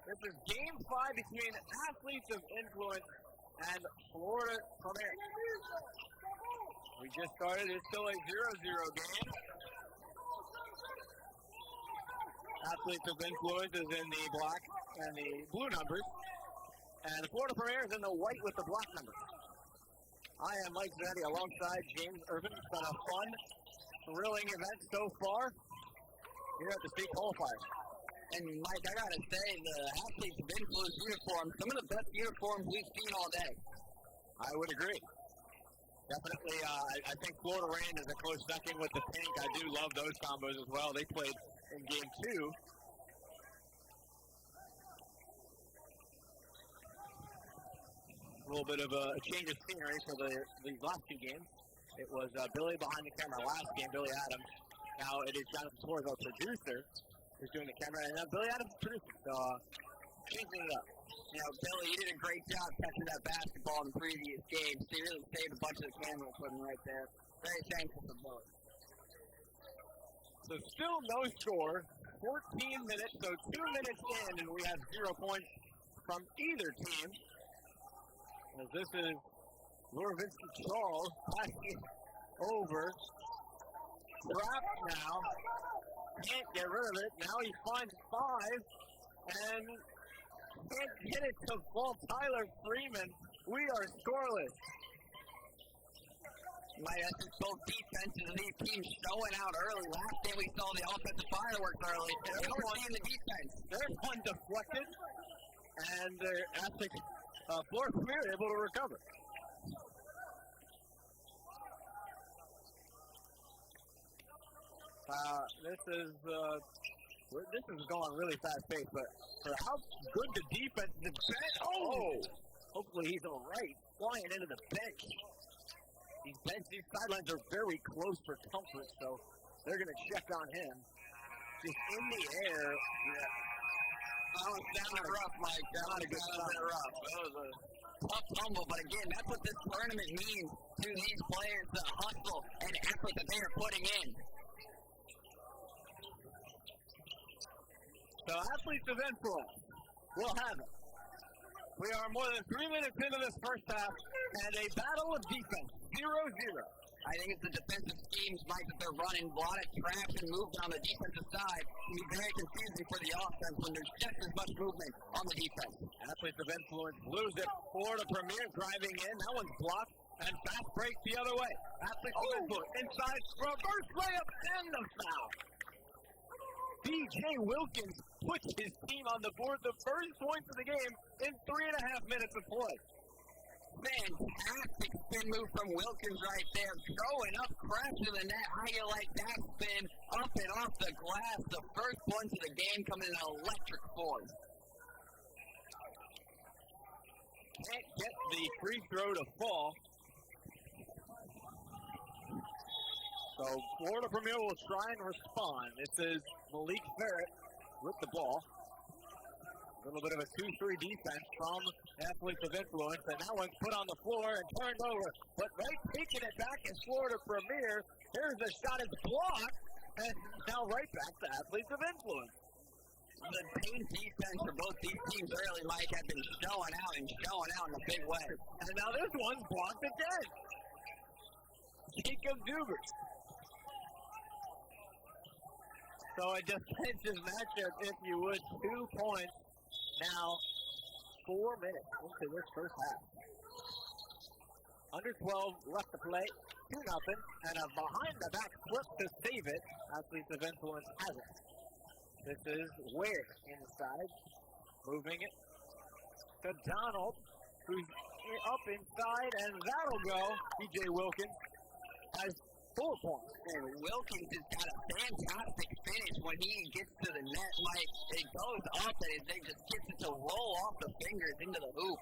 This is Game 5 between Athletes of Influence and Florida Premier. We just started. It's still a 0-0 game. Athletes of Influence is in the black and the blue numbers. And the Florida Premier is in the white with the black numbers. I am Mike Zanetti alongside James Irvin. It's been a fun, thrilling event so far here at the state qualifiers. And Mike, I gotta say, the Athletes of Influence uniforms, some of the best uniforms we've seen all day. I would agree. Definitely, I think Florida ran is a close second with the pink. I do love those combos as well. They played in Game 2. A little bit of a change of scenery for these last two games. It was Billy behind the camera last game, Billy Adams. Now it is Jonathan Torres, our producer, who's doing the camera, and Billy Adams is producing, so changing it up. You know, Billy, you did a great job catching that basketball in the previous games. So you really saved a bunch of the camera equipment right there. Very thankful for Billy. So still no score, 14 minutes, so 2 minutes in, and we have 0 points from either team. As this is Luravinsky Charles passing over. Trapped now. Can't get rid of it. Now he finds 5 and can't get it to fall. Tyler Freeman. We are scoreless. My essence, both defenses of these teams showing out early. Last day we saw the offensive fireworks early. Now we're seeing the defense. There's one deflected, and the Aztecs, Florida Premier able to recover. This is going really fast pace, but for how good the defense is, hopefully he's all right. Flying into the bench. These sidelines are very close for comfort, so they're going to check on him. Just in the air. Yeah. That was sounded rough, Mike. That was a bit rough. That was a tough tumble, but again, that's what this tournament means to these players, the hustle and effort that they are putting in. So Athletes of Influence will have it. We are more than 3 minutes into this first half, and a battle of defense, 0-0. I think it's the defensive schemes, Mike, that they're running. A lot of traps and movement on the defensive side can be very confusing for the offense when there's just as much movement on the defense. Athletes of Influence lose it. Florida Premier driving in. That one's blocked, and fast break the other way. Athletes of Influence inside, reverse layup, and the foul. DJ Wilkins puts his team on the board, the first points of the game in 3.5 minutes of play. Fantastic spin move from Wilkins right there. Going up, crashing the net. How you like that spin? Up and off the glass. The first points of the game coming in electric form. Can't get the free throw to fall. So Florida Premier will try and respond. This is Malik Ferret with the ball. A little bit of a 2-3 defense from Athletes of Influence, and that one's put on the floor and turned over. But right taking it back is Florida Premier. Here's the shot, it's blocked, and now right back to Athletes of Influence. The paint defense for both these teams early, Mike, have been showing out in a big way. And now this one's blocked again. Jacob Dubers. So a defensive matchup, if you would. 2 points. Now 4 minutes into this first half. Under 12 left to play. 2-0. And a behind-the-back flip to save it. Athletes of Influence has it. This is Ware inside. Moving it to Donald, who's up inside, and that'll go. DJ Wilkins has 4 points. And Wilkins has got a fantastic finish when he gets to the net. Like, it goes up and it just gets it to roll off the fingers into the hoop.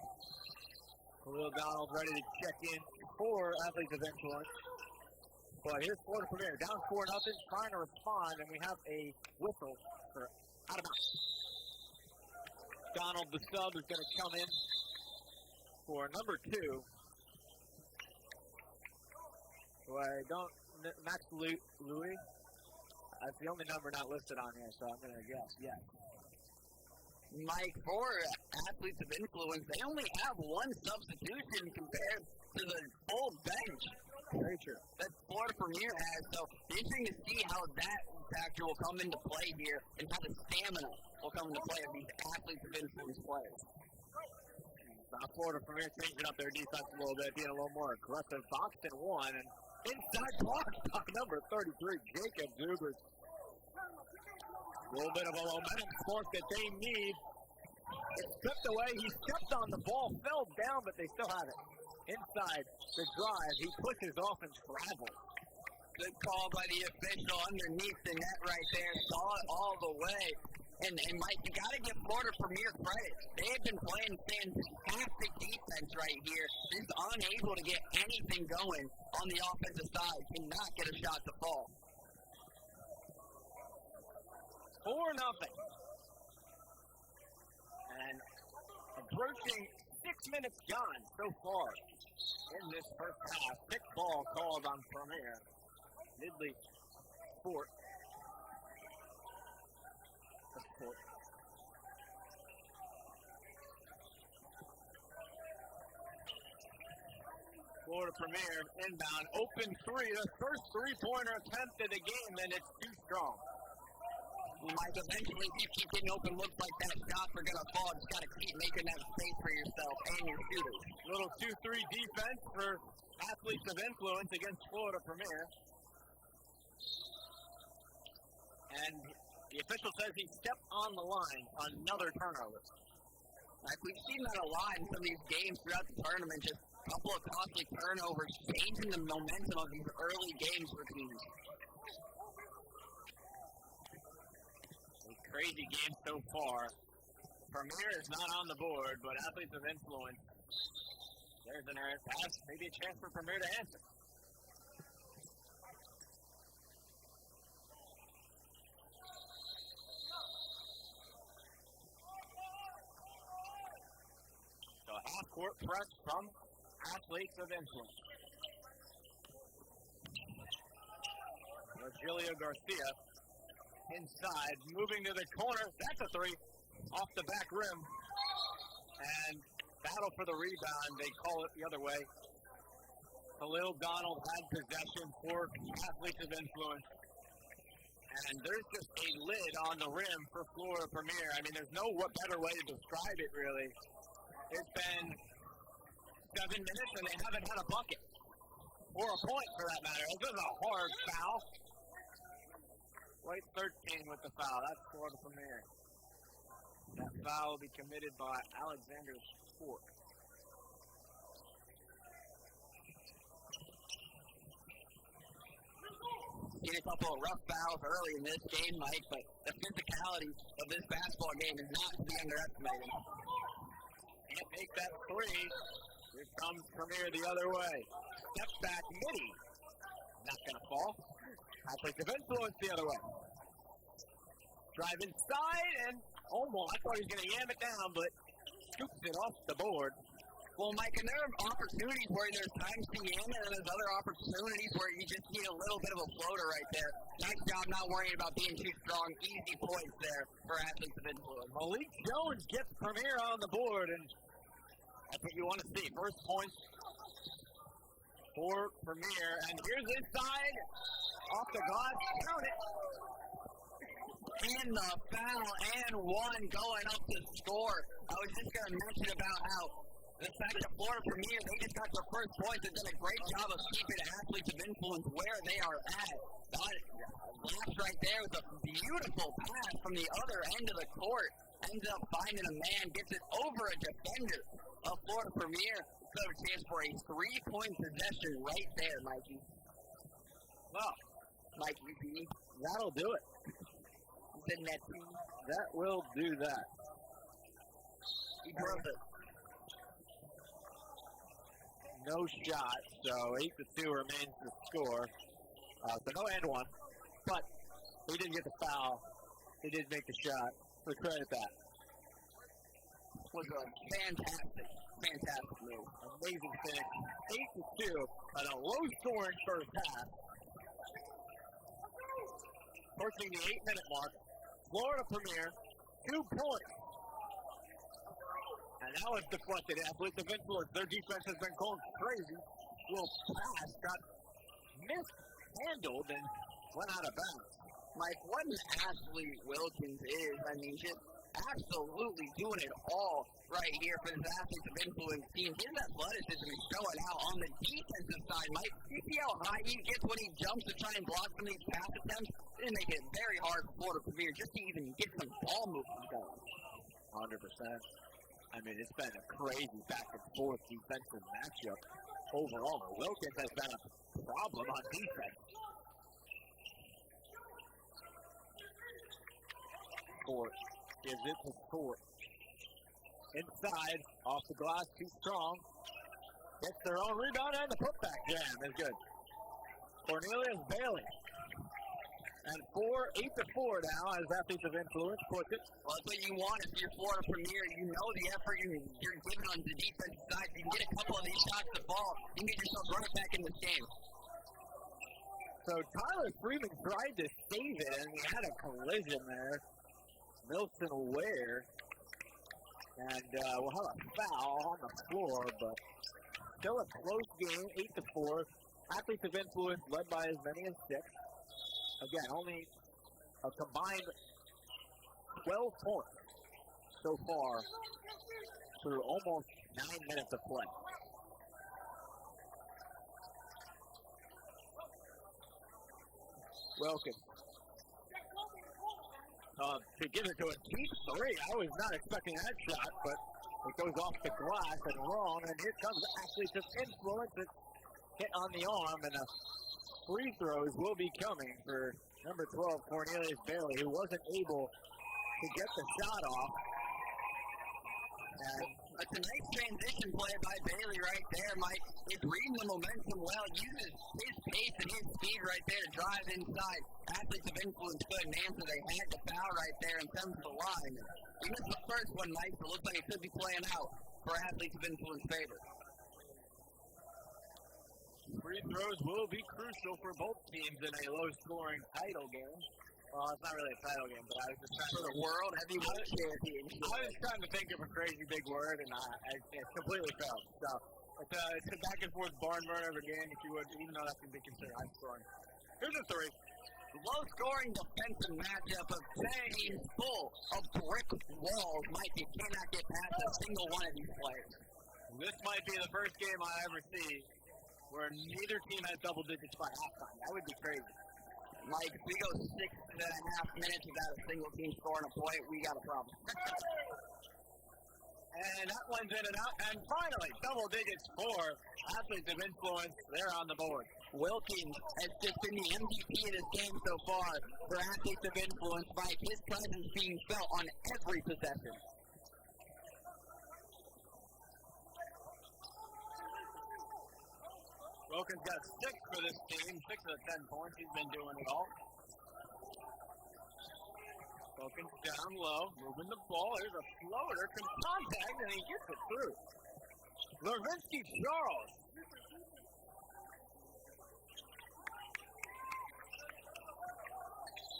Khalil Donald ready to check in for Athletes of Influence. But here's Florida Premier down 4-0, trying to respond, and we have a whistle for out of bounds. Donald, the sub, is going to come in for number 2. Who I don't, Max Louis. That's the only number not listed on here, so I'm going to guess, yeah. Mike, for athletes of influence, they only have one substitution compared to the full bench. Very true. That Florida Premier has. So it's interesting to see how that factor will come into play here and how the stamina will come into play of these athletes of influence players. Florida Premier changing up their defense a little bit, being a little more aggressive. Box and one, and inside block by number 33, Jacob Zubers. A little bit of a momentum spark that they need. It's stripped away. He stepped on the ball, fell down, but they still have it. Inside the drive, he pushes off and travels. Good call by the official underneath the net right there. Saw it all the way. And Mike, you got to give Florida Premier credit. They have been playing fantastic defense right here. Just unable to get anything going on the offensive side. Cannot get a shot to fall. 4-0. And approaching 6 minutes gone so far in this first half. Thick ball called on Premier. Midley Sport. Florida Premier inbound, open three, the first three-pointer attempt of the game, and it's too strong. Mike, eventually if you keep getting open looks like that, shots are going to fall. Just got to keep making that space for yourself and your shooters. Little 2-3 defense for athletes of influence against Florida Premier. And the official says he stepped on the line on another turnover. Like we've seen that a lot in some of these games throughout the tournament, just a couple of costly turnovers, changing the momentum of these early games for teams. A crazy game so far. Premier is not on the board, but athletes of influence. There's an errant pass, maybe a chance for Premier to answer. Half-court press from athletes of influence. Virgilio Garcia inside, moving to the corner. That's a three off the back rim. And battle for the rebound. They call it the other way. Khalil Donald had possession for athletes of influence. And there's just a lid on the rim for Florida Premier. I mean, there's no better way to describe it, really. It's been 7 minutes, and they haven't had a bucket. Or a point, for that matter. This is a hard foul. White 13 with the foul. That's Florida Premier. That foul will be committed by Alexander Sport. Seen a couple of rough fouls early in this game, Mike, but the physicality of this basketball game is not to be underestimated. Can't make that three. Here comes Premier the other way. Step back, midi. Not going to fall. Athletes of influence the other way. Drive inside and almost. I thought he was going to yam it down, but scoops it off the board. Well, Mike, and there are opportunities where there's times to yam it, and there's other opportunities where you just need a little bit of a floater right there. Nice job not worrying about being too strong. Easy points there for athletes of influence. Malik Jones gets Premier on the board, and that's what you want to see. First points for Premier, and here's inside, off the glass, count it. And the foul, and one going up to score. I was just going to mention about how the fact that Florida Premier, they just got their first points and done a great job of keeping athletes of influence where they are at. Laps right there with a beautiful pass from the other end of the court. Ends up finding a man, gets it over a defender of Florida Premier. So a chance for a 3-point possession right there, Mikey. Well, Mikey B. That'll do it. The net team. That will do that. He drove it. No shot, so 8-2 remains the score. So no and one, but he didn't get the foul. He did make the shot. So credit that. Was a fantastic move. Amazing finish. 8-2 on a low-scoring first half. Approaching the 8-minute mark. Florida Premier, 2 points that was deflected. Athletes of influence. Their defense has been going crazy. Little pass got mishandled and went out of bounds. Mike, what an athlete Wilkins is. I mean, just absolutely doing it all right here for this athletes of influence team. His athleticism is showing out on the defensive side, Mike. You see how high he gets when he jumps to try and block some of these pass attempts? It's make it very hard for Florida Premier just to even get some ball movement going. 100%. I mean, it's been a crazy back and forth defensive matchup overall. Wilkins has been a problem on defense. Court gives it to Court. Inside, off the glass, too strong. Gets their own rebound, and the putback jam is good. Cornelius Bailey. And 8-4 now as athletes of influence puts it. Well, that's what you want if you're Florida Premier. You know the effort you're giving on the defensive side. You can get a couple of these shots to fall. You can get yourself right back in this game. So Tyler Freeman tried to save it, and we had a collision there. Milton Ware. And we'll have a foul on the floor, but still a close game, 8-4. Athletes of influence led by as many as 6. Again, only a combined 12 points so far through almost 9 minutes of play. Wilkins. To give it to a deep three. I was not expecting that shot, but it goes off the glass and wrong. And here comes athletes of influence. It's hit on the arm, and a free throws will be coming for number 12, Cornelius Bailey, who wasn't able to get the shot off. And it's a nice transition play by Bailey right there, Mike. He's reading the momentum well, uses his pace and his speed right there to drive inside. Athletes of influence couldn't answer. They had to foul right there in terms of the line. He missed the first one, Mike, so it looks like it could be playing out for athletes of influence favor. Free throws will be crucial for both teams in a low-scoring title game. Well, it's not really a title game, but I was just trying for the World Heavyweight Championship. I was trying to think of a crazy big word, and I completely failed. So it's a back-and-forth barn burner of a game, if you would, even though that can be considered high-scoring. Here's a three. Low-scoring defensive matchup of teams full of brick walls. Mike, you cannot get past a single one of these players. This might be the first game I ever see where neither team has double digits by halftime. That would be crazy. Mike, if we go 6.5 minutes without a single team scoring a point, we got a problem. And that one's in and out. And finally, double digits for athletes of influence. They're on the board. Wilkins has just been the MVP of this game so far for athletes of influence. Mike, his presence being felt on every possession. Wilkins got 6 for this team, 6 of the 10 points. He's been doing it all. Wilkins down low, moving the ball. There's a floater, some contact, and he gets it through. Levinsky Charles.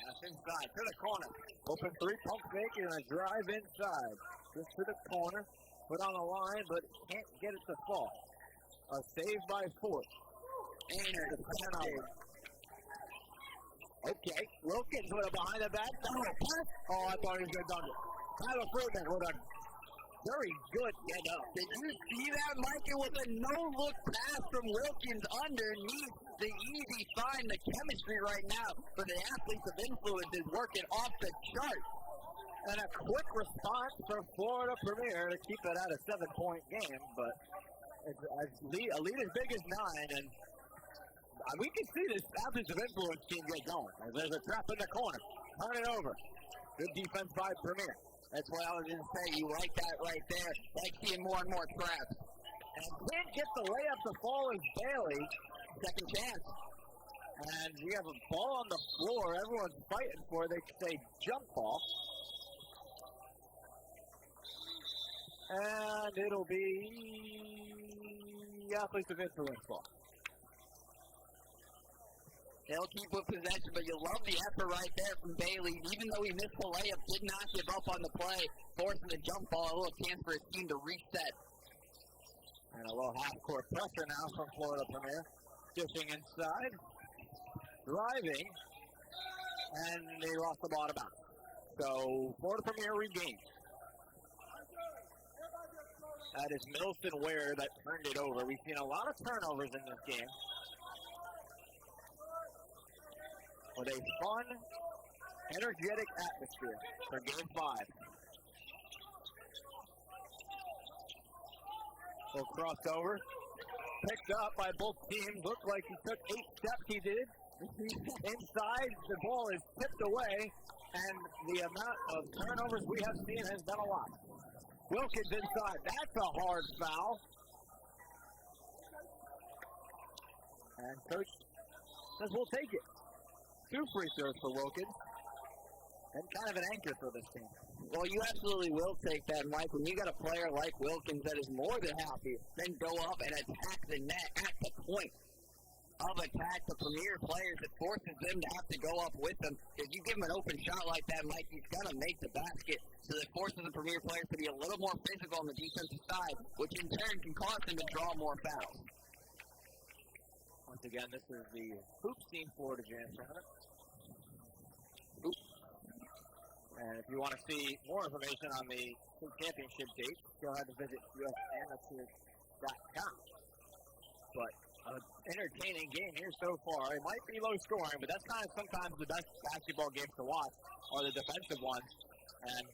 That's inside, to the corner. Open three, pump fake, and a drive inside. Just to the corner, put on the line, but can't get it to fall. A save by Fort. Okay, Wilkins with a behind the back. Oh, I thought he was going to dunk it. Tyler Freeman with a very good get up. Did you see that, Mike? It was a no-look pass from Wilkins underneath the easy find. The chemistry right now for the athletes of influence is working off the chart. And a quick response for Florida Premier to keep it at a 7-point game, but a lead as big as 9, and we can see this athletes of influence team get going. There's a trap in the corner. Turn it over. Good defense by Premier. That's what I was going to say. You like that right there. Like seeing more and more traps. And can't get the layup to fall as Bailey. Second chance. And we have a ball on the floor. Everyone's fighting for it. They say jump ball. And it'll be athletes of influence ball. They'll keep with possession, but you love the effort right there from Bailey. Even though he missed the layup, did not give up on the play, forcing the jump ball, a little chance for his team to reset. And a little half-court pressure now from Florida Premier. Dishing inside, driving, and they lost the ball to bounce. So Florida Premier regains. That is Milton Ware that turned it over. We've seen a lot of turnovers in this game. With a fun, energetic atmosphere for Game 5. Will cross over. Picked up by both teams. Looked like he took 8 steps, he did. Inside, the ball is tipped away, and the amount of turnovers we have seen has been a lot. Wilkins inside. That's a hard foul. And coach says we'll take it. 2 free throws for Wilkins. And kind of an anchor for this team. Well, you absolutely will take that, Mike. When you got a player like Wilkins that is more than happy, then go up and attack the net at the point of attack, the Premier players, it forces them to have to go up with them. If you give him an open shot like that, Mike, he's going to make the basket. So it forces the Premier players to be a little more physical on the defensive side, which in turn can cause them to draw more fouls. Once again, this is the HoopSeen Florida Jam tournament. And if you want to see more information on the championship date, go ahead and visit usamateur.com. But an entertaining game here so far. It might be low scoring, but that's kind of sometimes the best basketball games to watch are the defensive ones. And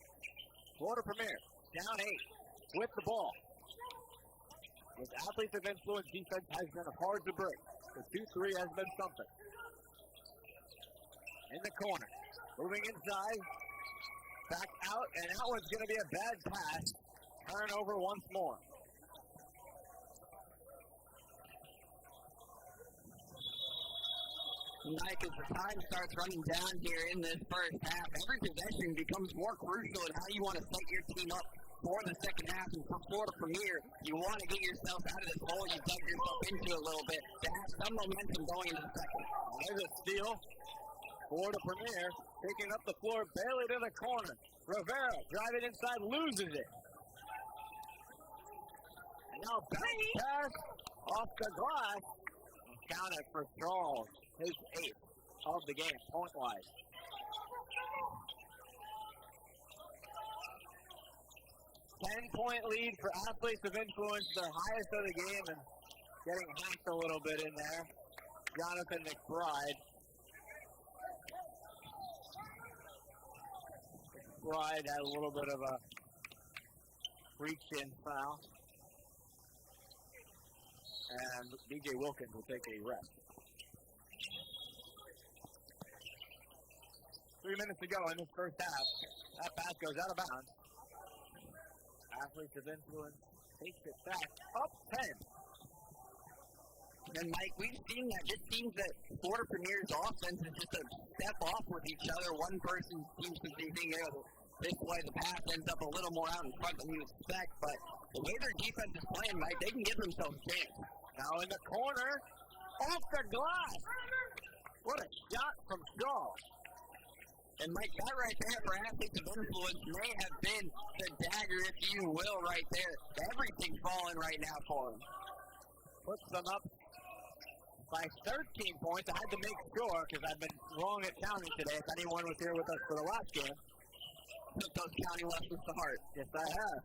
Florida Premier down 8 with the ball. With athletes of influence, defense has been hard to break. The 2-3 has been something. In the corner, moving inside. Back out, and that one's going to be a bad pass. Turnover once more. Mike, as the time starts running down here in this first half, every possession becomes more crucial in how you want to set your team up for the second half. And for Florida Premier, you want to get yourself out of this hole you dug yourself into a little bit to have some momentum going into the second. There's a steal. Florida Premier picking up the floor, Bailey to the corner. Rivera driving inside, loses it. And now bounce pass off the glass. Counted for Charles, his 8th of the game, point-wise. Ten-point lead for athletes of influence, their highest of the game, and getting hacked a little bit in there. Jonathan McBride. Bride had a little bit of a reach-in foul. And DJ Wilkins will take a rest. 3 minutes to go in this first half. That pass goes out of bounds. Athletes of influence takes it back. Up 10. And Mike, we've seen that. This seems that Florida Premier's offense is just a step off with each other. One person seems to be being able to this way. The pass ends up a little more out in front than you expect. But the way their defense is playing, Mike, they can give themselves a chance. Now in the corner, off the glass. What a shot from Shaw. And Mike, that right there for athletes of influence may have been the dagger, if you will, right there. Everything's falling right now for them. Puts them up by 13 points. I had to make sure because I've been wrong at counting today. If anyone was here with us for the last game. Took those counting lessons to heart. Yes, I have.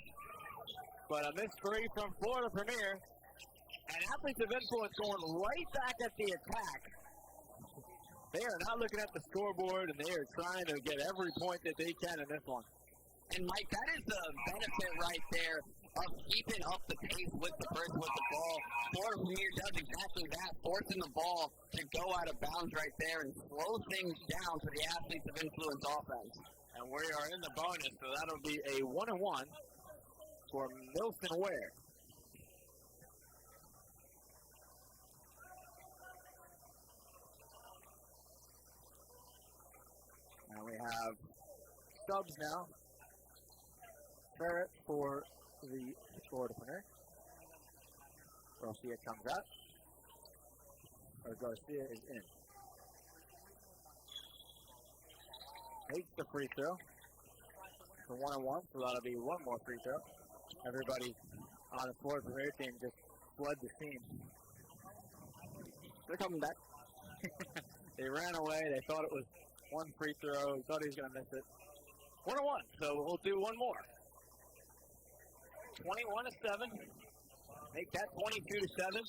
But a missed 3 from Florida Premier. And athletes of influence going right back at the attack. They are not looking at the scoreboard, and they are trying to get every point that they can in this one. And, Mike, that is the benefit right there of keeping up the pace with the person with the ball. Florida Premier does exactly that, forcing the ball to go out of bounds right there and slow things down for the athletes of influence offense. And we are in the bonus, so that'll be a 1-1 for Milton Ware. And we have subs now. Barrett for the Florida Premier. Garcia comes out. Or Garcia is in. Takes the free throw. It's a 1-on-1, so that'll be one more free throw. Everybody on the Florida Premier team just fled the scene. They're coming back. They ran away. They thought it was one free throw. He thought he was going to miss it. 1-1, so we'll do one more. 21-7. Make that 22-7.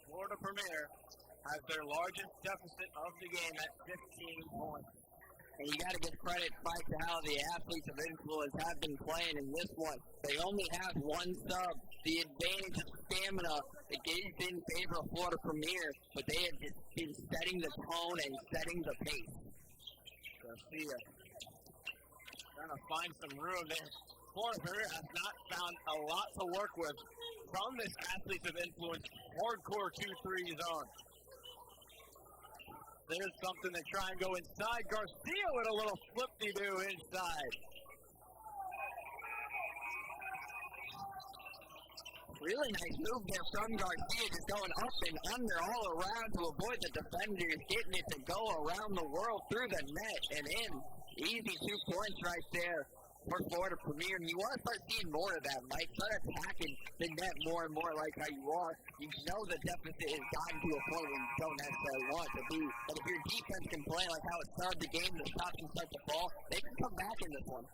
Florida Premier has their largest deficit of the game at 15 points. And you got to give credit, Mike, to how the athletes of influence have been playing in this one. They only have one sub. The advantage of stamina is in favor of Florida Premier, but they have just been setting the tone and setting the pace. Garcia trying to find some room there. Florida Premier has not found a lot to work with from this athletes of influence hardcore 2-3 zone. There's something to try and go inside. Garcia with a little flip-de-doo inside. Really nice move there from Garcia, just going up and under all around to avoid the defenders, getting it to go around the world through the net and in. Easy 2 points right there for Florida Premier. And you want to start seeing more of that, Mike. Start attacking the net more and more like how you are. You know the deficit has gotten to a point where you don't necessarily want it to be. But if your defense can play like how it started the game, the shots can start to fall, they can come back in this one.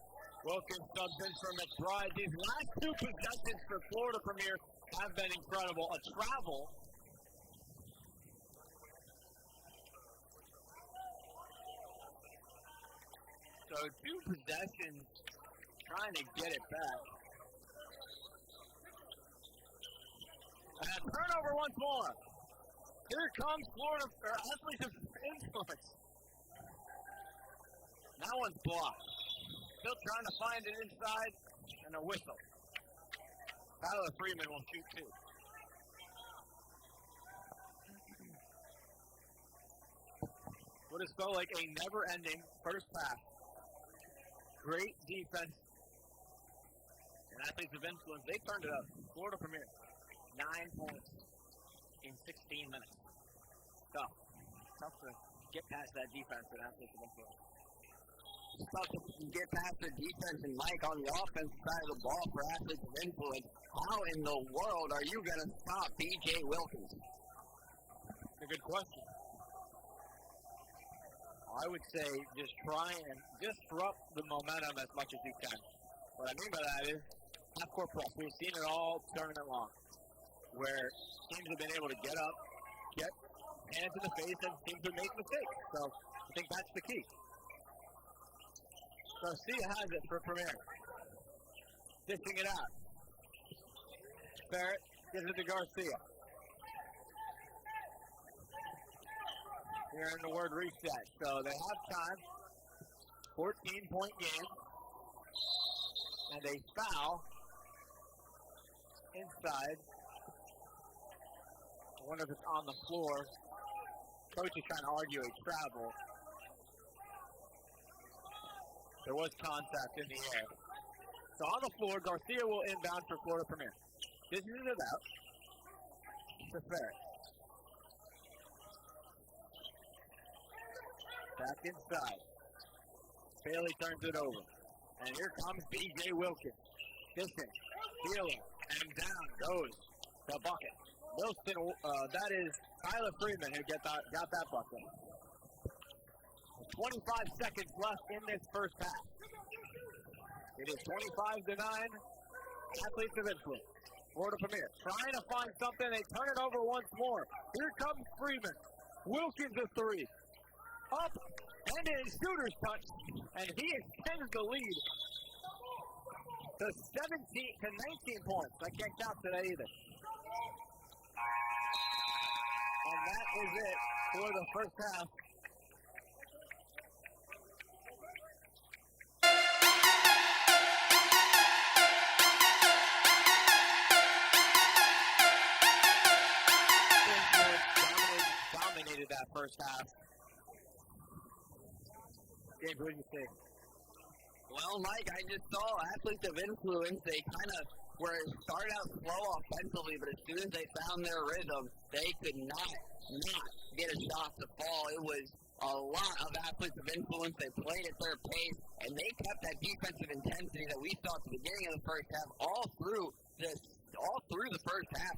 Wilkins subs in for McBride. These last 2 possessions for Florida Premier have been incredible. A travel. So 2 possessions, trying to get it back. And a turnover once more. Here comes Florida, or athletes of influence. That one's blocked. Still trying to find it inside, and a whistle. Tyler Freeman will shoot 2. What has felt like a never-ending first half. Great defense. And athletes of influence, they turned it up. Florida Premier, 9 points in 16 minutes. Tough to get past that defense and athletes of influence. It's tough to get past the defense and Mike on the offensive side of the ball for athletes of influence. How in the world are you going to stop B.J. Wilkins? That's a good question. I would say just try and disrupt the momentum as much as you can. What I mean by that is half-court press. We've seen it all tournament long, where teams have been able to get up, get hands in the face, and teams would make mistakes. So I think that's the key. Garcia has it for Premier. Dishing it out. Barrett gives it to Garcia. Here in the word reset. So they have time. 14-point game. And a foul inside. I wonder if it's on the floor. Coach is trying to argue a travel. There was contact in the air. So on the floor, Garcia will inbound for Florida Premier. This is it out to Ferret. Back inside. Bailey turns it over. And here comes B.J. Wilkins. Distance. Healing. And down goes the bucket. Wilson, that is Tyler Freeman who got that bucket. 25 seconds left in this first half. It is 25-9. Athletes of influence. Florida Premier trying to find something. They turn it over once more. Here comes Freeman. Wilkins a 3. Up and in, shooter's touch. And he extends the lead to 19 points. I can't count today either. And that is it for the first half. Dominated that first half. James, what did you say? Well, Mike, I just saw athletes of influence. They kind of started out slow offensively, but as soon as they found their rhythm, they could not get a shot to fall. It was a lot of athletes of influence. They played at their pace, and they kept that defensive intensity that we saw at the beginning of the first half all through the first half.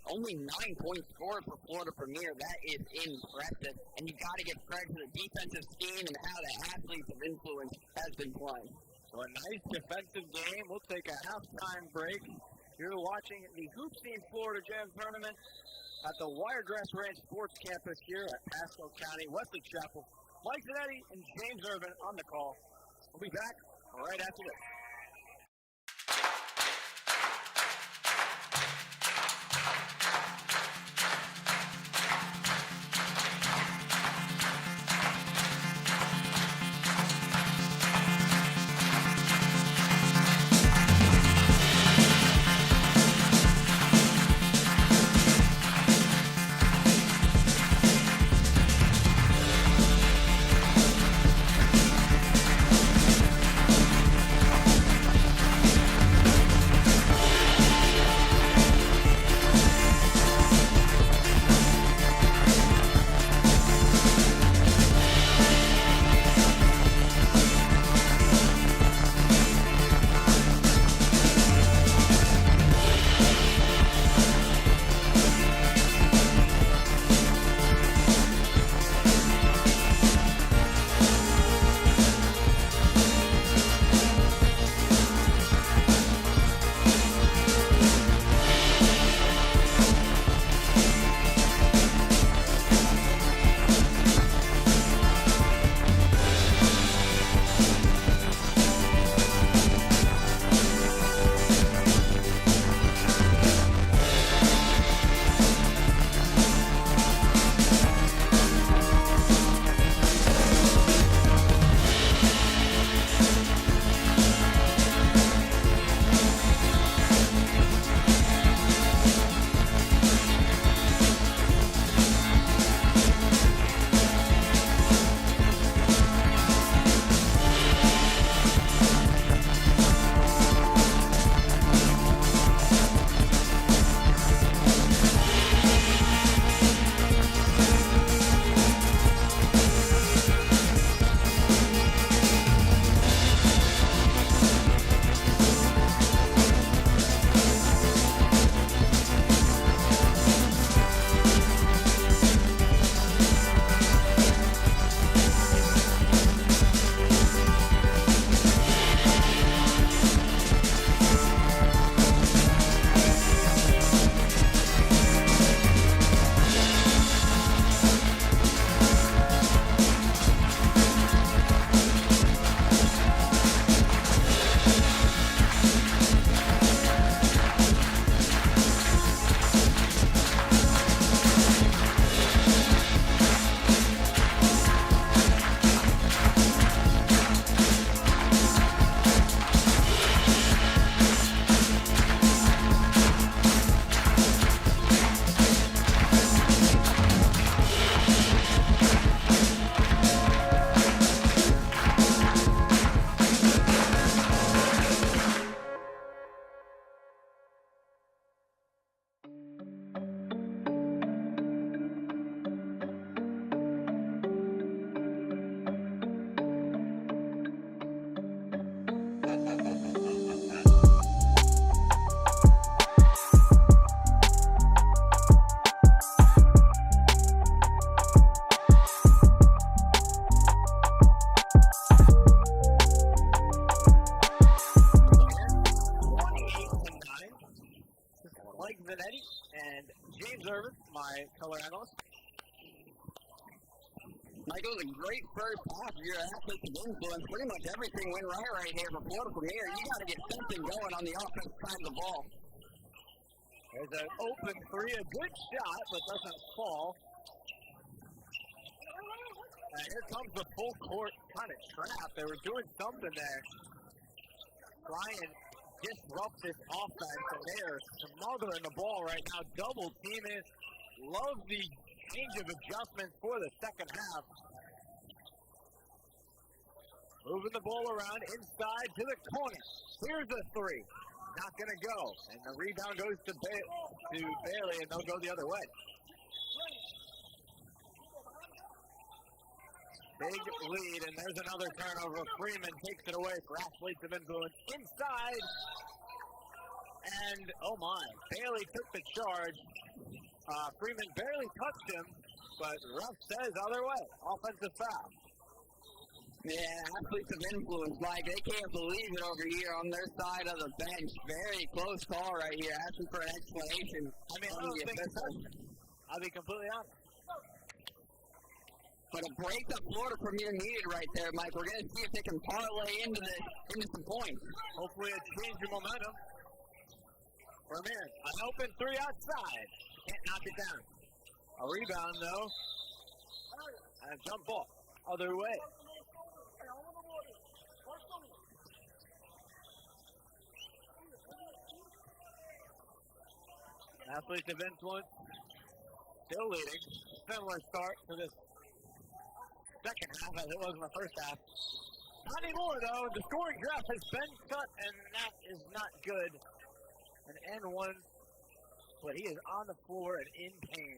Only 9 points scored for Florida Premier. That is impressive, and you got to give credit to the defensive scheme and how the athletes of influence has been playing. So a nice defensive game. We'll take a halftime break. You're watching the HoopSeen Florida Jam tournament at the Wiregrass Ranch Sports Campus here at Pasco County, Wesley Chapel. Mike Zanetti and James Irvin on the call. We'll be back right after this. color analyst. Michael, it was a great first half of your athletes of influence. Pretty much everything went right here for Florida Premier. You got to get something going on the offensive side of the ball. There's an open three, a good shot, but doesn't fall. And here comes the full court kind of trap. They were doing something there. Ryan disrupts this offense, and they are smothering the ball right now. Double teaming. Love the change of adjustments for the second half. Moving the ball around inside to the corner. Here's a three. Not going to go. And the rebound goes to Bailey, and they'll go the other way. Big lead, and there's another turnover. Freeman takes it away for Athletes of Influence inside. And, oh my, Bailey took the charge. Freeman barely touched him, but ref says other way. Offensive foul. Yeah, Athletes of Influence, Mike, they can't believe it over here on their side of the bench. Very close call right here, asking for an explanation. I mean, I don't think I'll be completely honest. But a break that Florida Premier needed right there, Mike. We're going to see if they can parlay into some points. Hopefully it changes your momentum. Premier, an open three outside. Can't knock it down. A rebound, though. And a jump ball. Other way. Athletes of Influence still leading. Similar start to this second half as it was in the first half. Not anymore, though. The scoring graph has been cut, and that is not good. An N1, but he is on the floor and in pain.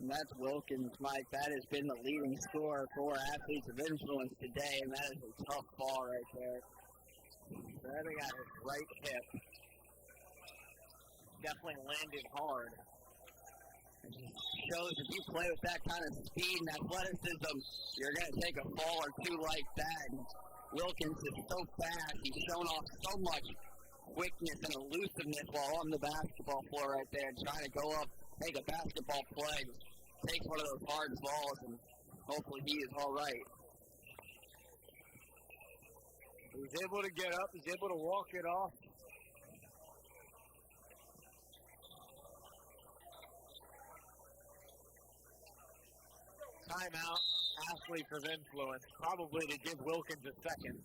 And that's Wilkins, Mike. That has been the leading scorer for Athletes of Influence today, and that is a tough ball right there. Driving at his right hip. Definitely landed hard. It shows if you play with that kind of speed and athleticism, you're going to take a ball or two like that. And Wilkins is so fast. He's shown off so much quickness and elusiveness while on the basketball floor right there, trying to go up, make a basketball play, takes one of those hard balls, and hopefully he is all right. He's able to get up. He's able to walk it off. Timeout. Athletes of Influence. Probably to give Wilkins a second.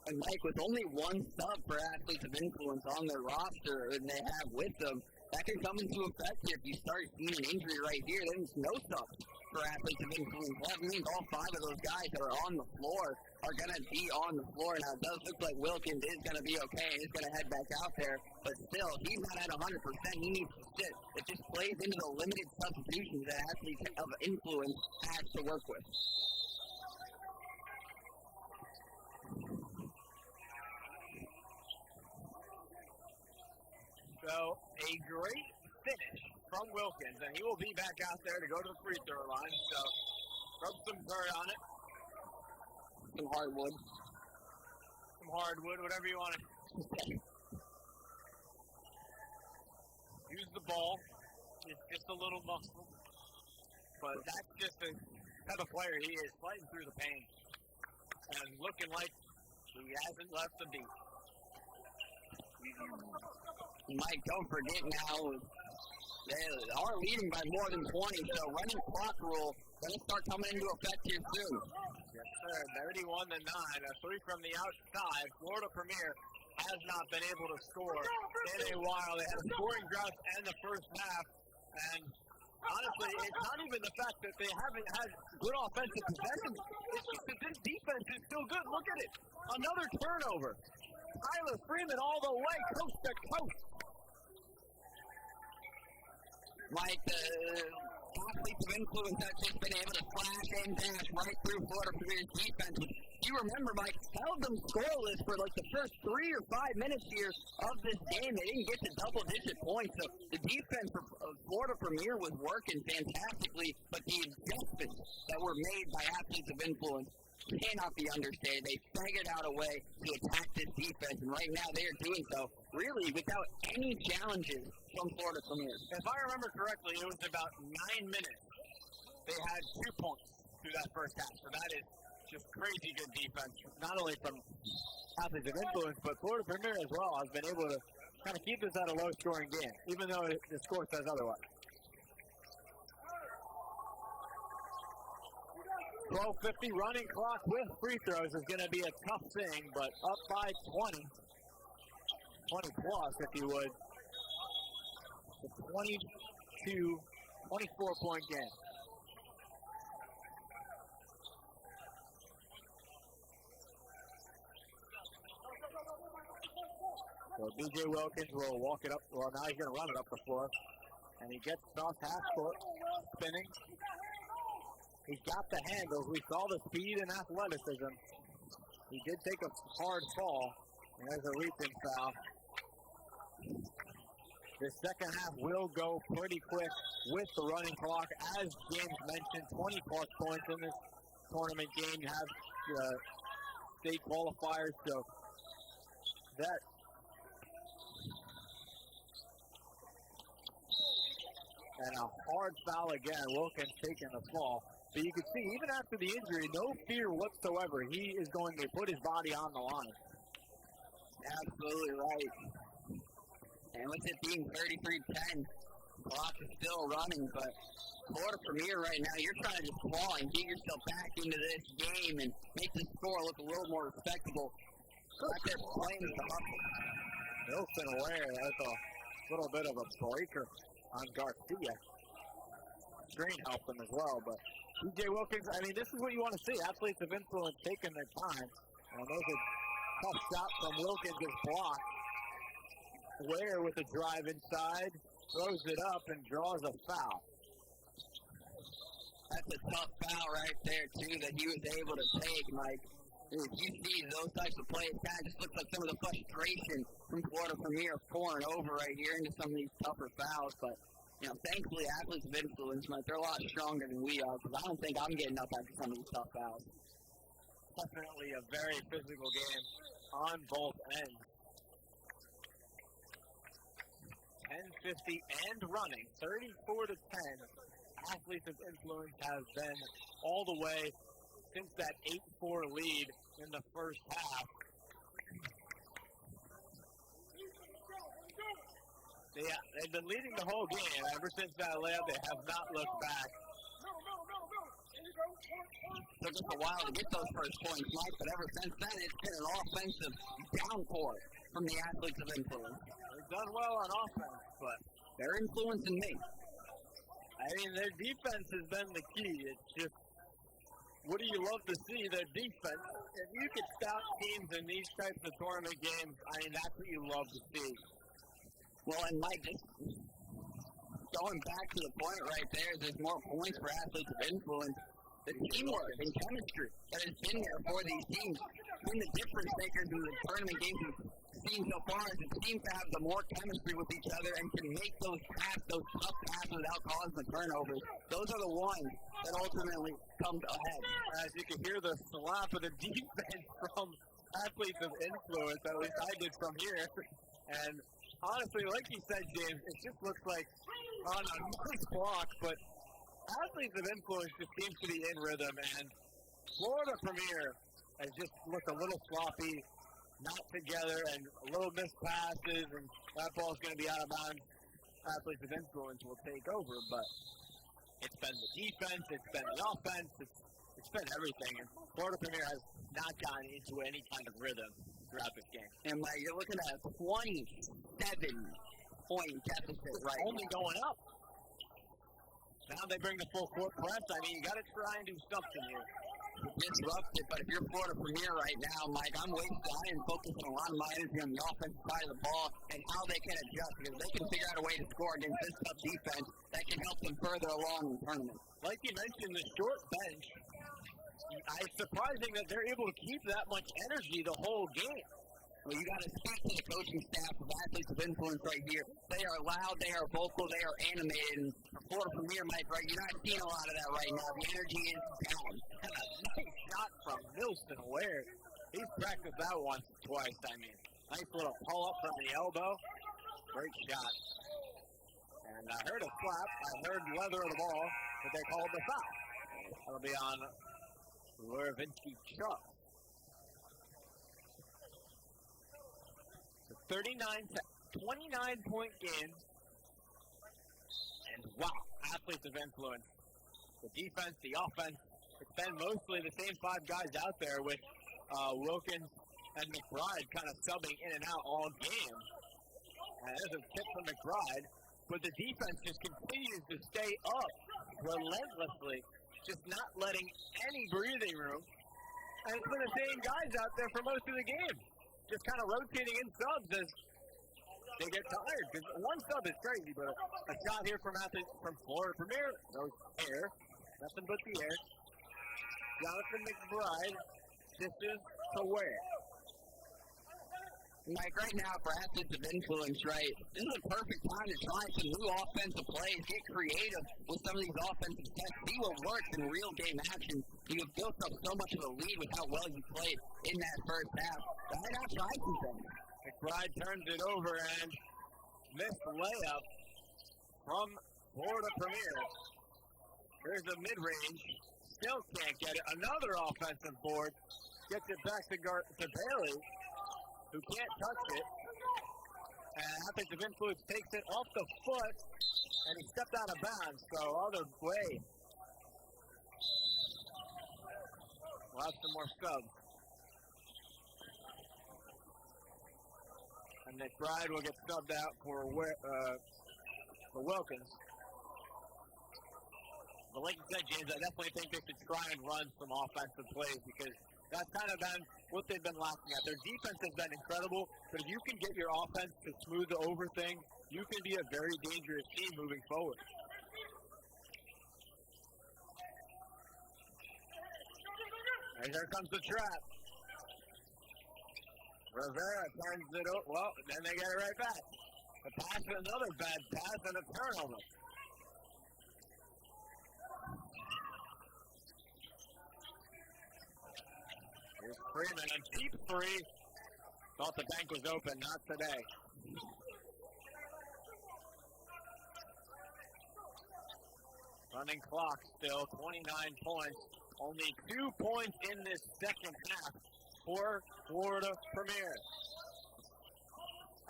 And Mike, with only one sub for Athletes of Influence on their roster and they have with them, that can come into effect here. If you start seeing an injury right here, then there's no sub for Athletes of Influence. That means all five of those guys that are on the floor are going to be on the floor. Now, it does look like Wilkins is going to be okay and is going to head back out there. But still, he's not at 100%. He needs to sit. It just plays into the limited substitutions that Athletes of Influence has to work with. So, a great finish from Wilkins, and he will be back out there to go to the free throw line. So, rub some dirt on it. Some hardwood. Some hardwood, whatever you want to. Use the ball. It's just a little muscle. But that's just the type of player he is, fighting through the pain. And looking like he hasn't left the beat. Mike, don't forget now, they are leading by more than 20, so running clock rule going to start coming into effect here soon. Yes, sir. 31-9. A three from the outside. Florida Premier has not been able to score in a while. They had a scoring drought in the first half, and honestly, it's not even the fact that they haven't had good offensive possession. It's just that this defense is still good. Look at it. Another turnover. Tyler Freeman all the way, coast to coast. Mike, the Athletes of Influence have just been able to flash and dash right through Florida Premier's defense. You remember, Mike, held them scoreless for like the first 3 or 5 minutes here of this game. They didn't get to double-digit points, so the defense of Florida Premier was working fantastically, but the adjustments that were made by Athletes of Influence cannot be understated. They figured out a way to attack this defense, and right now they are doing so really without any challenges from Florida Premier. If I remember correctly, it was about 9 minutes. They had 2 points through that first half, so that is just crazy good defense, not only from Athletes of Influence, but Florida Premier as well has been able to kind of keep this at a low-scoring game, even though the score says otherwise. 12:50 running clock with free throws is going to be a tough thing, but up by 20 plus, if you would. A 24-point game. So B.J. Wilkins will walk it up. Well, now he's going to run it up the floor. And he gets across half court, spinning. He's got the handles. We saw the speed and athleticism. He did take a hard fall. And there's a reach-in foul. The second half will go pretty quick with the running clock. As James mentioned, 20-plus points in this tournament game. You have the state qualifiers, so that and a hard foul again. Wilkins taking the fall. But you can see, even after the injury, no fear whatsoever. He is going to put his body on the line. Absolutely right. And with it being 33-10, clock is still running, but Florida Premier right now, you're trying to just claw and get yourself back into this game and make the score look a little more respectable. Right there playing with the hustle. Wilson aware. That's a little bit of a breaker on Garcia. Screen helped him as well, but B.J. Wilkins, I mean, this is what you want to see. Athletes of influence taking their time. And there's a tough shot from Wilkins is blocked. Ware with a drive inside, throws it up and draws a foul. That's a tough foul right there, too, that he was able to take, Mike. If you see those types of plays, kind of just looks like some of the frustration from Florida Premier pouring over right here into some of these tougher fouls. But, you know, thankfully, athletes of influence, Mike, they're a lot stronger than we are, because I don't think I'm getting up after some of these tough fouls. Definitely a very physical game on both ends. 10:50 and running, 34-10. Athletes of influence have been all the way since that 8-4 lead in the first half. They've been leading the whole game. Ever since that layup, they have not looked back. Took us a while to get those first points, Mike, but ever since then, it's been an offensive downpour from the athletes of influence. They've done well on offense, but they're influencing me. I mean, their defense has been the key. It's just, what do you love to see? Their defense. If you could stop teams in these types of tournament games, I mean, that's what you love to see. Well, and Mike, just going back to the point right there, there's more points for athletes of influence. The teamwork and chemistry that has been there for these teams, been the difference makers in the tournament games we've seen so far, is it seems to have the more chemistry with each other and can make those tough passes without causing the turnovers. Those are the ones that ultimately come ahead. As you can hear the slap of the defense from athletes of influence, at least I did from here. And honestly, like you said, James, it just looks like on a nice block, but athletes of influence just seems to be in rhythm, and Florida Premier has just looked a little sloppy, not together, and a little missed passes, and that ball's going to be out of bounds. Athletes of influence will take over, but it's been the defense, it's been the offense, it's been everything, and Florida Premier has not gotten into any kind of rhythm throughout this game. And Mike, you're looking at a 27-point deficit right only now. Going up. Now they bring the full court press. I mean, you got to try and do something here. Disrupt it, but if you're Florida Premier right now, Mike, I am focusing a lot of my energy on the offensive side of the ball and how they can adjust, because they can figure out a way to score against this tough defense that can help them further along in the tournament. Like you mentioned, the short bench, it's surprising that they're able to keep that much energy the whole game. Well, you got to speak to the coaching staff of athletes of influence right here. They are loud, they are vocal, they are animated. And for Florida Premier, Mike, right, you're not seeing a lot of that right now. The energy is down. And a nice shot from Milston Ware. He's practiced that once or twice, I mean. Nice little pull-up from the elbow. Great shot. And I heard a slap. I heard leather of the ball, but they called the foul. That'll be on Luravinci Chuck. 29-point game. And wow, athletes of influence. The defense, the offense, it's been mostly the same five guys out there with Wilkins and McBride kind of subbing in and out all game. And there's a tip from McBride, but the defense just continues to stay up relentlessly, just not letting any breathing room. And it's been the same guys out there for most of the game. Just kind of rotating in subs as they get tired. Because one sub is crazy, but a shot here from Florida Premier. No air. Nothing but the air. Jonathan McBride dishes to Ware. Like right now, for athletes of influence, right, this is a perfect time to try some new offensive plays, get creative with some of these offensive sets, see what works in real game action. You have built up so much of a lead with how well you played in that first half. Why not try some things? McBride turns it over and missed layup from Florida Premier. There's a mid-range. Still can't get it. Another offensive board. Gets it back to Bailey, who can't touch it. And athletes of influence takes it off the foot, and he stepped out of bounds. So other way. We'll have some more subs. And McBride will get subbed out for Wilkins. But like you said, James, I definitely think they should try and run some offensive plays because that's kind of been what they've been lacking at. Their defense has been incredible, but if you can get your offense to smooth over things, you can be a very dangerous team moving forward. And here comes the trap. Rivera turns it over. Well, then they get it right back. A pass, another bad pass, and a turnover. Here's Freeman, a deep three. Thought the bank was open, not today. Running clock still, 29 points. Only 2 points in this second half for Florida Premier.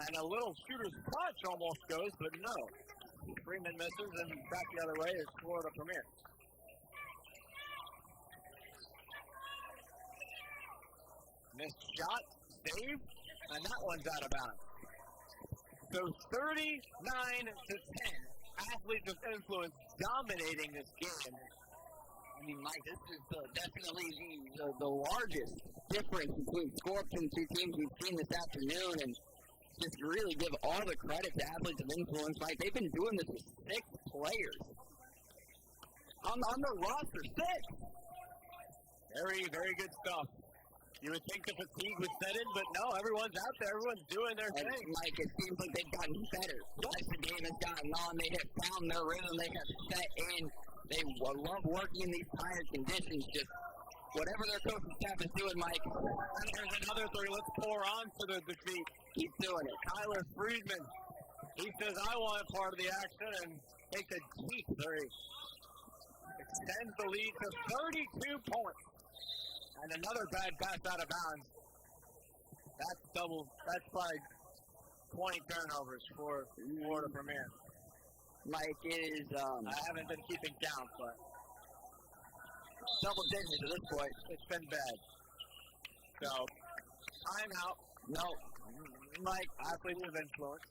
And a little shooter's punch almost goes, but no. Freeman misses, and back the other way is Florida Premier. Missed shot, save, and that one's out of bounds. So 39-10, athletes of influence dominating this game. I mean, Mike, this is definitely the largest difference between score between two teams we've seen this afternoon, and just really give all the credit to athletes of influence. Mike, they've been doing this with 6 players. On the roster, 6. Very, very good stuff. You would think the fatigue would set in, but no, everyone's out there. Everyone's doing their thing. Mike, it seems like they've gotten better. As the game has gotten on, they have found their rhythm. They have set in. They love working in these tired conditions. Just whatever their coaching staff is doing, Mike. And there's another three. Let's pour on to the defeat. Keep doing it. Tyler Friedman. He says, I want part of the action, and takes a deep three. Extends the lead to 32 points. And another bad pass out of bounds. That's probably 20 turnovers for Florida Premier. Mike, it is, I haven't been keeping count, but double digits at this point. It's been bad. So, timeout. No. Mike, athletes of influence.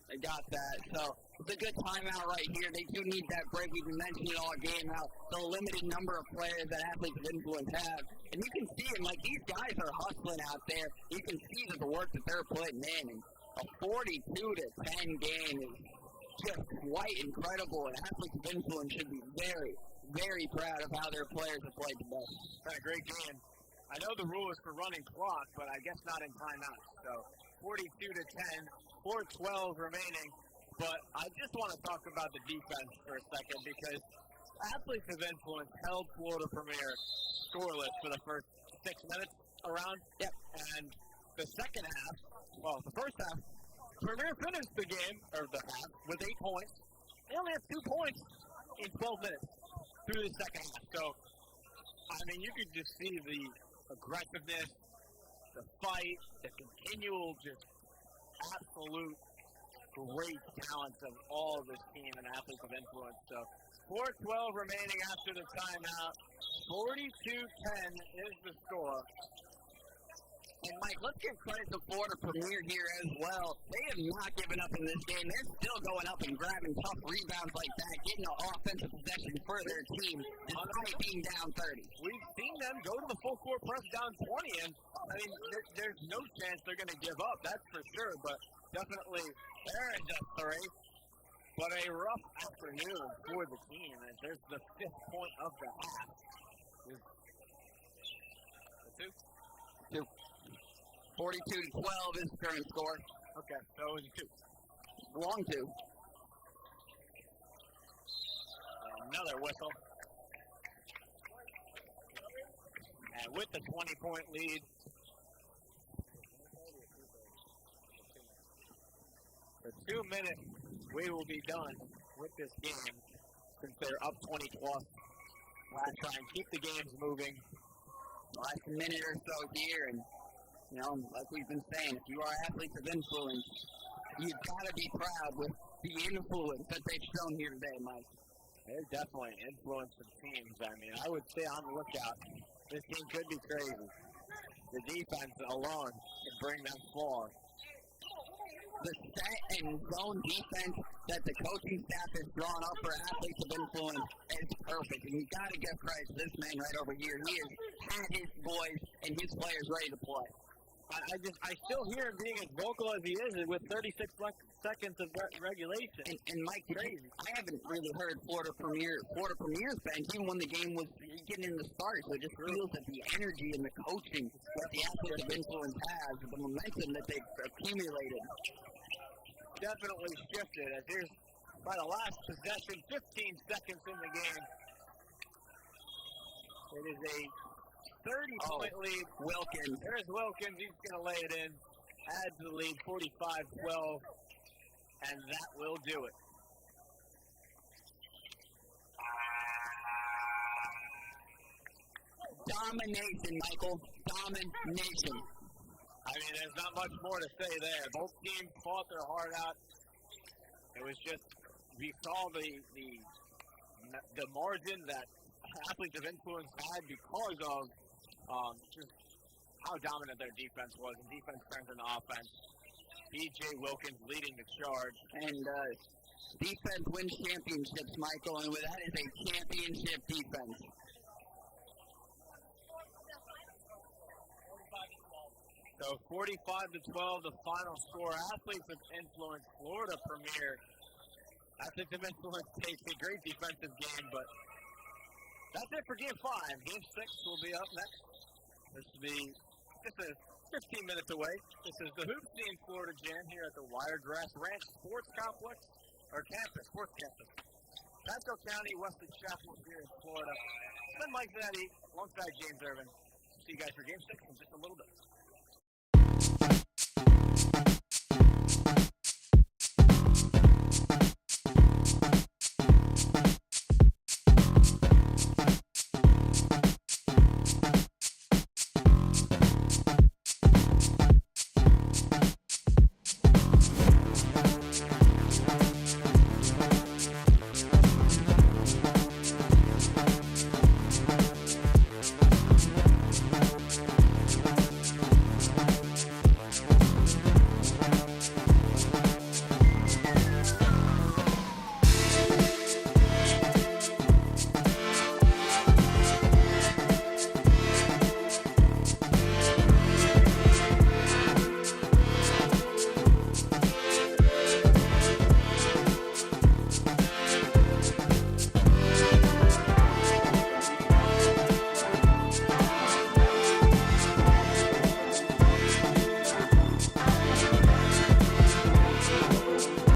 They got that. So, it's a good timeout right here. They do need that break. We've been mentioning it all game, how the limited number of players that athletes of influence have. And you can see them, like, these guys are hustling out there. You can see that the work that they're putting in. And a 42-10 game is just quite incredible. And athletes of influence should be very, very proud of how their players have played today. It's been a great game. I know the rule is for running clock, but I guess not in timeout. So, 42-10, 4:12 remaining. But I just want to talk about the defense for a second because athletes of influence held Florida Premier scoreless for the first 6 minutes around. Yep. And the second half, the first half, Premier finished the game, or the half, with 8 points. They only had 2 points in 12 minutes through the second half. So, I mean, you could just see the aggressiveness, the fight, the continual just absolute great talents of all of this team and athletes of influence. So 4:12 remaining after the timeout. 42-10 is the score. And, Mike, let's give credit to Florida Premier here as well. They have not given up in this game. They're still going up and grabbing tough rebounds like that, getting an offensive possession for their team, despite being down 30. We've seen them go to the full court press down 20, and, I mean, there's no chance they're going to give up, that's for sure, but definitely there is a three. But a rough afternoon for the team, and there's the 5th point of the half. The 2? 42-12 is the current score. Okay, so it was a 2. Long 2. Another whistle. And with the 20-point lead, for 2 minutes, we will be done with this game since they're up 20+. We'll try and keep the games moving. Last minute or so here, and you know, like we've been saying, if you are athletes of influence, you've got to be proud with the influence that they've shown here today, Mike. They're definitely influencing teams. I mean, I would say on the lookout. This team could be crazy. The defense alone can bring them far. The set and zone defense that the coaching staff has drawn up for athletes of influence is perfect. And you've got to give credit to this man right over here. He has had his boys and his players ready to play. I still hear him being as vocal as he is with 36 seconds of regulation. And Mike, I haven't really heard Florida Premier's bench, even when the game was getting in the start. So it just feels that the energy and the coaching that the athletes of influence has, the momentum that they've accumulated, definitely shifted. As here's by the last possession, 15 seconds in the game. It is a 30-point lead. Wilkins. There's Wilkins. He's going to lay it in. Add to the lead, 45-12. And that will do it. Domination, Michael. Domination. I mean, there's not much more to say there. Both teams fought their heart out. It was just, we saw the margin that athletes of influence had because of just how dominant their defense was, and defense turns into offense. B.J. Wilkins leading the charge. And defense wins championships, Michael, and that is a championship defense. So 45-12, the final score. Athletes of influence, Florida Premier. Athletes of influence takes a great defensive game, but that's it for Game 5. Game 6 will be up next. This is 15 minutes away. This is the HoopSeen Florida Jam here at the Wiregrass Ranch Sports Campus. Sports Campus. Pasco County, Wesley Chapel here in Florida. I'm Mike Zanetti alongside James Irvin. See you guys for Game 6 in just a little bit.